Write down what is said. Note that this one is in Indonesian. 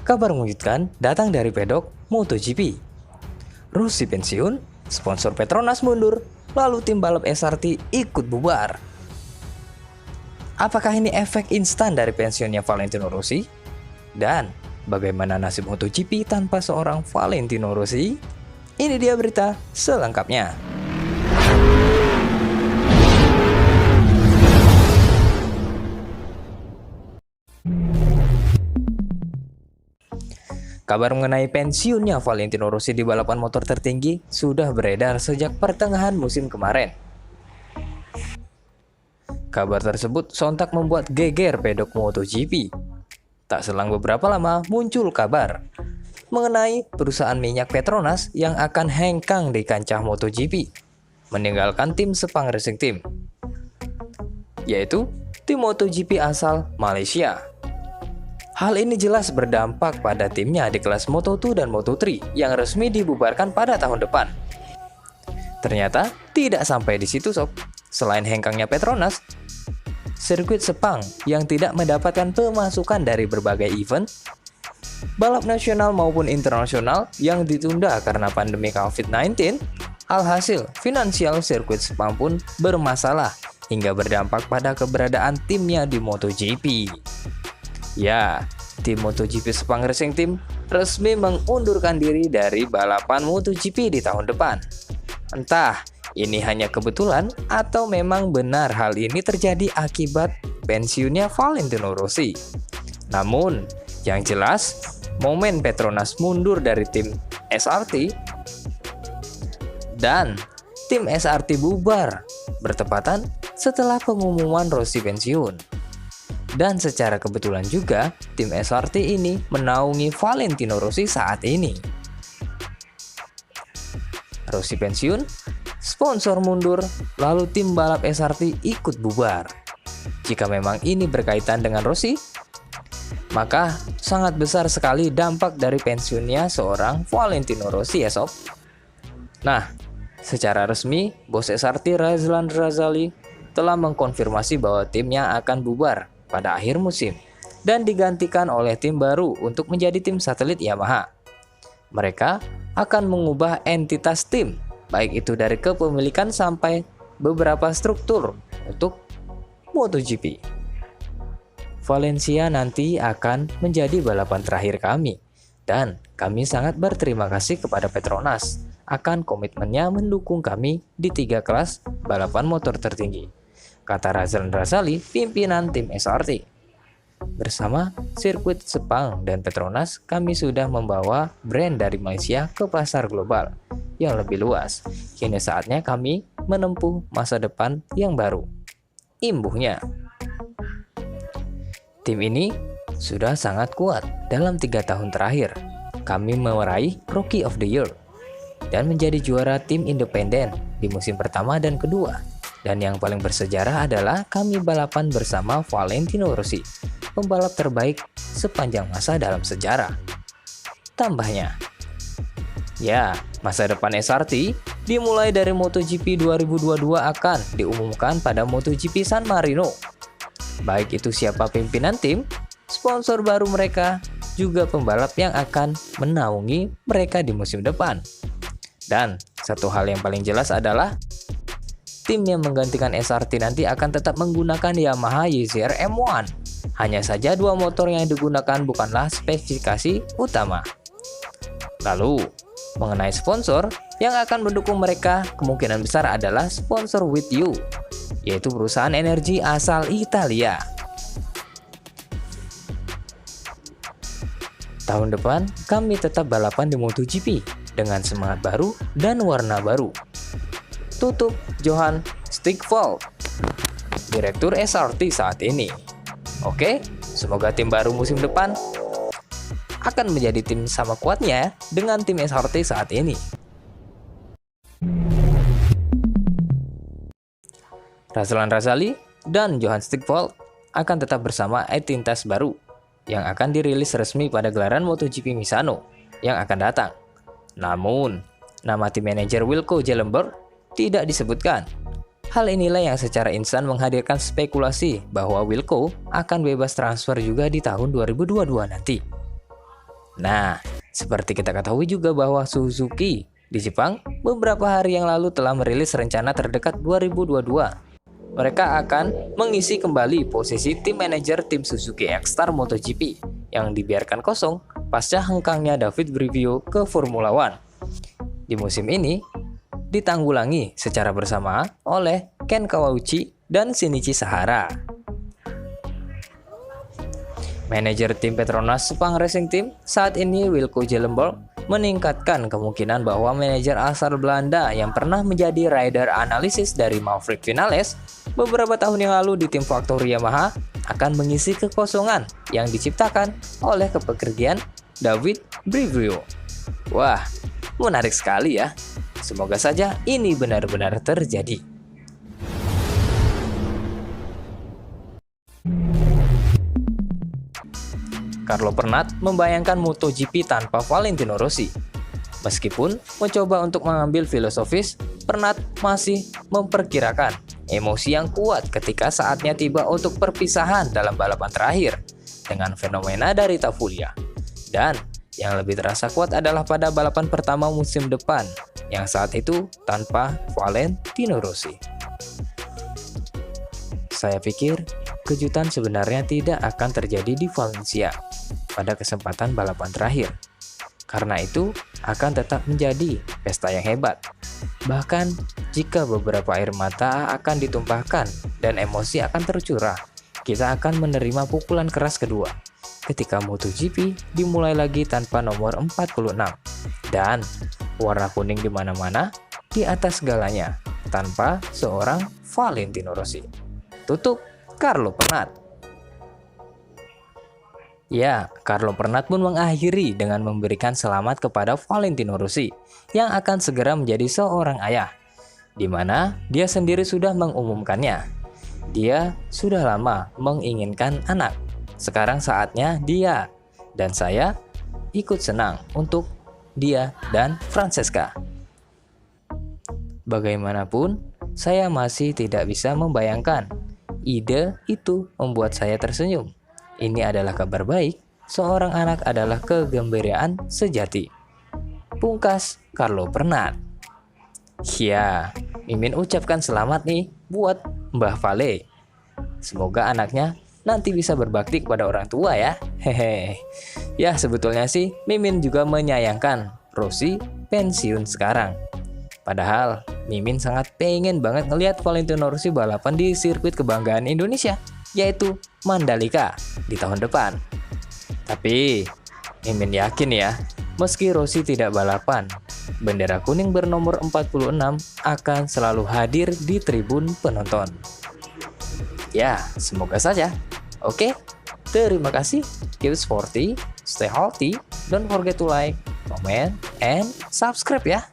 Kabar mengejutkan datang dari pedok MotoGP. Rossi pensiun, sponsor Petronas mundur, lalu tim balap SRT ikut bubar. Apakah ini efek instan dari pensiunnya Valentino Rossi? Dan bagaimana nasib MotoGP tanpa seorang Valentino Rossi? Ini dia berita selengkapnya. Kabar mengenai pensiunnya Valentino Rossi di balapan motor tertinggi sudah beredar sejak pertengahan musim kemarin. Kabar tersebut sontak membuat geger pedok MotoGP. Tak selang beberapa lama muncul kabar mengenai perusahaan minyak Petronas yang akan hengkang di kancah MotoGP, meninggalkan tim Sepang Racing Team, yaitu tim MotoGP asal Malaysia. Hal ini jelas berdampak pada timnya di kelas Moto2 dan Moto3 yang resmi dibubarkan pada tahun depan. Ternyata tidak sampai di situ sob. Selain hengkangnya Petronas, sirkuit Sepang yang tidak mendapatkan pemasukan dari berbagai event, balap nasional maupun internasional yang ditunda karena pandemi COVID-19, alhasil finansial sirkuit Sepang pun bermasalah hingga berdampak pada keberadaan timnya di MotoGP. Ya, tim MotoGP Sepang Racing Team resmi mengundurkan diri dari balapan MotoGP di tahun depan. Entah ini hanya kebetulan atau memang benar hal ini terjadi akibat pensiunnya Valentino Rossi. Namun, yang jelas, momen Petronas mundur dari tim SRT dan tim SRT bubar bertepatan setelah pengumuman Rossi pensiun. Dan secara kebetulan juga, tim SRT ini menaungi Valentino Rossi saat ini. Rossi pensiun, sponsor mundur, lalu tim balap SRT ikut bubar. Jika memang ini berkaitan dengan Rossi, maka sangat besar sekali dampak dari pensiunnya seorang Valentino Rossi ya sob. Nah, secara resmi, bos SRT Razlan Razali telah mengkonfirmasi bahwa timnya akan bubar pada akhir musim dan digantikan oleh tim baru untuk menjadi tim satelit Yamaha. Mereka akan mengubah entitas tim, baik itu dari kepemilikan sampai beberapa struktur untuk MotoGP. Valencia nanti akan menjadi balapan terakhir kami, dan kami sangat berterima kasih kepada Petronas akan komitmennya mendukung kami di 3 kelas balapan motor tertinggi, kata Razlan Razali, pimpinan tim SRT. Bersama sirkuit Sepang dan Petronas, kami sudah membawa brand dari Malaysia ke pasar global yang lebih luas. Kini saatnya kami menempuh masa depan yang baru, imbuhnya. Tim ini sudah sangat kuat dalam 3 tahun terakhir. Kami meraih Rookie of the Year dan menjadi juara tim independen di musim pertama dan kedua. Dan yang paling bersejarah adalah kami balapan bersama Valentino Rossi, pembalap terbaik sepanjang masa dalam sejarah. Tambahnya, ya, masa depan SRT dimulai dari MotoGP 2022 akan diumumkan pada MotoGP San Marino. Baik itu siapa pimpinan tim, sponsor baru mereka, juga pembalap yang akan menaungi mereka di musim depan. Dan satu hal yang paling jelas adalah tim yang menggantikan SRT nanti akan tetap menggunakan Yamaha YZR M1. Hanya saja 2 motor yang digunakan bukanlah spesifikasi utama. Lalu, mengenai sponsor yang akan mendukung mereka kemungkinan besar adalah sponsor With You, yaitu perusahaan energi asal Italia. Tahun depan, kami tetap balapan di MotoGP dengan semangat baru dan warna baru. Tutup Johan Stigvold, Direktur SRT saat ini. Oke, semoga tim baru musim depan akan menjadi tim sama kuatnya dengan tim SRT saat ini. Razlan Razali dan Johan Stigvold akan tetap bersama entitas baru yang akan dirilis resmi pada gelaran MotoGP Misano yang akan datang. Namun, nama tim manajer Wilco Gellenberg tidak disebutkan. Hal inilah yang secara instan menghadirkan spekulasi bahwa Wilco akan bebas transfer juga di tahun 2022 nanti. Nah, seperti kita ketahui juga bahwa Suzuki di Jepang beberapa hari yang lalu telah merilis rencana terdekat 2022. Mereka akan mengisi kembali posisi tim manajer tim Suzuki X-Star MotoGP yang dibiarkan kosong pasca hengkangnya David Brivio ke Formula One. Di musim ini, ditanggulangi secara bersama oleh Ken Kawauchi dan Shinichi Sahara. Manajer tim Petronas Sepang Racing Team saat ini Wilco Jellenborg meningkatkan kemungkinan bahwa manajer asal Belanda yang pernah menjadi rider analisis dari Maverick Vinales beberapa tahun yang lalu di tim Factory Yamaha akan mengisi kekosongan yang diciptakan oleh kepergian David Brivio. Wah, menarik sekali ya. Semoga saja ini benar-benar terjadi. Carlo Pernat membayangkan MotoGP tanpa Valentino Rossi. Meskipun mencoba untuk mengambil filosofis, Pernat masih memperkirakan emosi yang kuat ketika saatnya tiba untuk perpisahan dalam balapan terakhir dengan fenomena dari Tavulia. Dan yang lebih terasa kuat adalah pada balapan pertama musim depan, yang saat itu tanpa Valentino Rossi. Saya pikir kejutan sebenarnya tidak akan terjadi di Valencia pada kesempatan balapan terakhir. Karena itu akan tetap menjadi pesta yang hebat. Bahkan jika beberapa air mata akan ditumpahkan dan emosi akan tercurah, kita akan menerima pukulan keras kedua ketika MotoGP dimulai lagi tanpa nomor 46 dan warna kuning di mana-mana di atas segalanya tanpa seorang Valentino Rossi. Tutup Carlo Pernat. Ya, Carlo Pernat pun mengakhiri dengan memberikan selamat kepada Valentino Rossi yang akan segera menjadi seorang ayah, di mana dia sendiri sudah mengumumkannya. Dia sudah lama menginginkan anak. Sekarang saatnya dia dan saya ikut senang untuk dia dan Francesca. Bagaimanapun, saya masih tidak bisa membayangkan. Ide itu membuat saya tersenyum. Ini adalah kabar baik, seorang anak adalah kegembiraan sejati. Pungkas Carlo Pernat. Ya, Mimin ucapkan selamat nih buat Mbah Vale. Semoga anaknya nanti bisa berbakti kepada orang tua ya. Hehe. Ya, sebetulnya sih Mimin juga menyayangkan Rossi pensiun sekarang. Padahal Mimin sangat pengen banget ngelihat Valentino Rossi balapan di sirkuit kebanggaan Indonesia, yaitu Mandalika di tahun depan. Tapi Mimin yakin ya, meski Rossi tidak balapan, bendera kuning bernomor 46 akan selalu hadir di tribun penonton. Ya, semoga saja. Oke, terima kasih. Keep sporty, stay healthy, don't forget to like, comment, and subscribe ya.